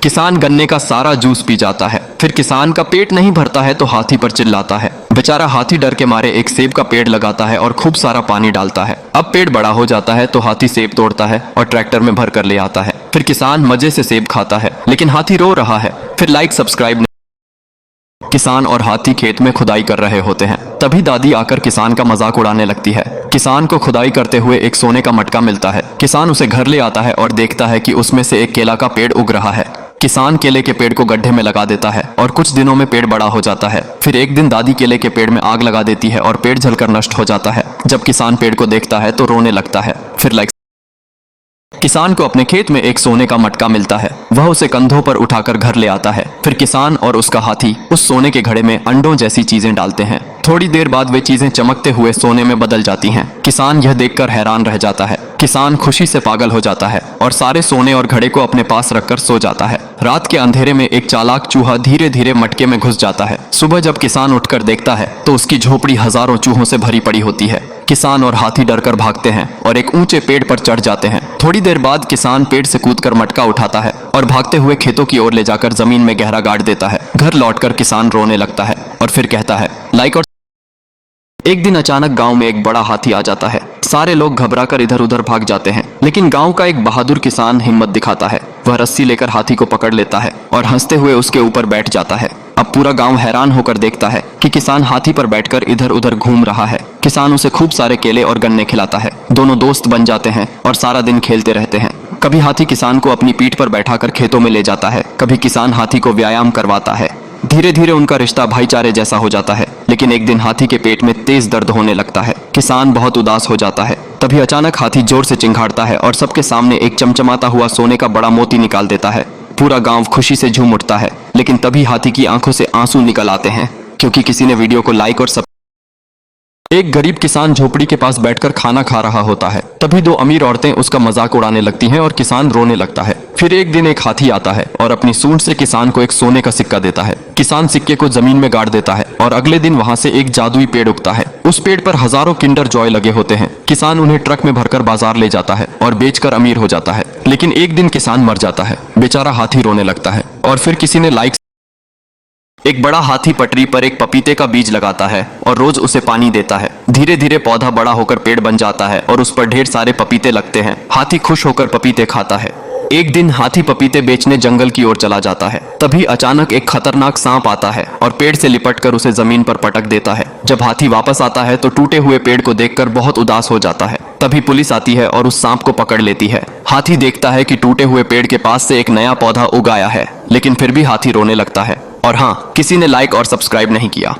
किसान गन्ने का सारा जूस पी जाता है। फिर किसान का पेट नहीं भरता है तो हाथी पर चिल्लाता है। बेचारा हाथी डर के मारे एक सेब का पेड़ लगाता है और खूब सारा पानी डालता है। अब पेड़ बड़ा हो जाता है तो हाथी सेब तोड़ता है और ट्रैक्टर में भर कर ले आता है। फिर किसान मजे से सेब खाता है, लेकिन हाथी रो रहा है। फिर लाइक सब्सक्राइब। किसान और हाथी खेत में खुदाई कर रहे होते हैं। तभी दादी आकर किसान का मजाक उड़ाने लगती है। किसान को खुदाई करते हुए एक सोने का मटका मिलता है। किसान उसे घर ले आता है और देखता है कि उसमें से एक केला का पेड़ उग रहा है। किसान केले के पेड़ को गड्ढे में लगा देता है और कुछ दिनों में पेड़ बड़ा हो जाता है। फिर एक दिन दादी केले के पेड़ में आग लगा देती है और पेड़ जलकर नष्ट हो जाता है। जब किसान पेड़ को देखता है तो रोने लगता है। फिर लाइक किसान को अपने खेत में एक सोने का मटका मिलता है। वह उसे कंधों पर उठाकर घर ले आता है। फिर किसान और उसका हाथी उस सोने के घड़े में अंडों जैसी चीजें डालते हैं। थोड़ी देर बाद वे चीजें चमकते हुए सोने में बदल जाती हैं। किसान यह देखकर हैरान रह जाता है। किसान खुशी से पागल हो जाता है और सारे सोने और घड़े को अपने पास रखकर सो जाता है। रात के अंधेरे में एक चालाक चूहा धीरे धीरे मटके में घुस जाता है। सुबह जब किसान उठकर देखता है तो उसकी झोपड़ी हजारों चूहों से भरी पड़ी होती है। किसान और हाथी डरकर भागते हैं और एक ऊंचे पेड़ पर चढ़ जाते हैं। थोड़ी देर बाद किसान पेड़ से कूदकर मटका उठाता है और भागते हुए खेतों की ओर ले जाकर जमीन में गहरा गाड़ देता है। घर लौटकर किसान रोने लगता है और फिर कहता है लाइक और एक दिन अचानक गांव में एक बड़ा हाथी आ जाता है। सारे लोग घबराकर इधर उधर भाग जाते हैं, लेकिन गांव का एक बहादुर किसान हिम्मत दिखाता है। वह रस्सी लेकर हाथी को पकड़ लेता है और हंसते हुए उसके ऊपर बैठ जाता है। अब पूरा गांव हैरान होकर देखता है कि किसान हाथी पर बैठकर इधर उधर घूम रहा है। किसान उसे खूब सारे केले और गन्ने खिलाता है। दोनों दोस्त बन जाते हैं और सारा दिन खेलते रहते हैं। कभी हाथी किसान को अपनी पीठ पर बैठाकर खेतों में ले जाता है, कभी किसान हाथी को व्यायाम करवाता है। धीरे धीरे उनका रिश्ता भाईचारे जैसा हो जाता है। लेकिन एक दिन हाथी के पेट में तेज दर्द होने लगता है। किसान बहुत उदास हो जाता है। तभी अचानक हाथी जोर से चिंघाड़ता है और सबके सामने एक चमचमाता हुआ सोने का बड़ा मोती निकाल देता है। पूरा गांव खुशी से झूम उठता है। लेकिन तभी हाथी की आंखों से आंसू निकल आते हैं, क्योंकि किसी ने वीडियो को लाइक और एक गरीब किसान झोपड़ी के पास बैठकर खाना खा रहा होता है। तभी दो अमीर औरतें उसका मजाक उड़ाने लगती हैं और किसान रोने लगता है। फिर एक दिन एक हाथी आता है और अपनी सूंड से किसान को एक सोने का सिक्का देता है। किसान सिक्के को जमीन में गाड़ देता है और अगले दिन वहां से एक जादुई पेड़ उगता है। उस पेड़ पर हजारों किंडर जॉय लगे होते हैं। किसान उन्हें ट्रक में भरकर बाजार ले जाता है और बेचकर अमीर हो जाता है। लेकिन एक दिन किसान मर जाता है। बेचारा हाथी रोने लगता है। और फिर किसी ने लाइक एक बड़ा हाथी पटरी पर एक पपीते का बीज लगाता है और रोज उसे पानी देता है। धीरे धीरे पौधा बड़ा होकर पेड़ बन जाता है और उस पर ढेर सारे पपीते लगते हैं। हाथी खुश होकर पपीते खाता है। एक दिन हाथी पपीते बेचने जंगल की ओर चला जाता है। तभी अचानक एक खतरनाक सांप आता है और पेड़ से लिपटकर उसे जमीन पर पटक देता है। जब हाथी वापस आता है तो टूटे हुए पेड़ को देखकर बहुत उदास हो जाता है। तभी पुलिस आती है और उस सांप को पकड़ लेती है। हाथी देखता है कि टूटे हुए पेड़ के पास से एक नया पौधा उगाया है, लेकिन फिर भी हाथी रोने लगता है। और हाँ, किसी ने लाइक और सब्सक्राइब नहीं किया।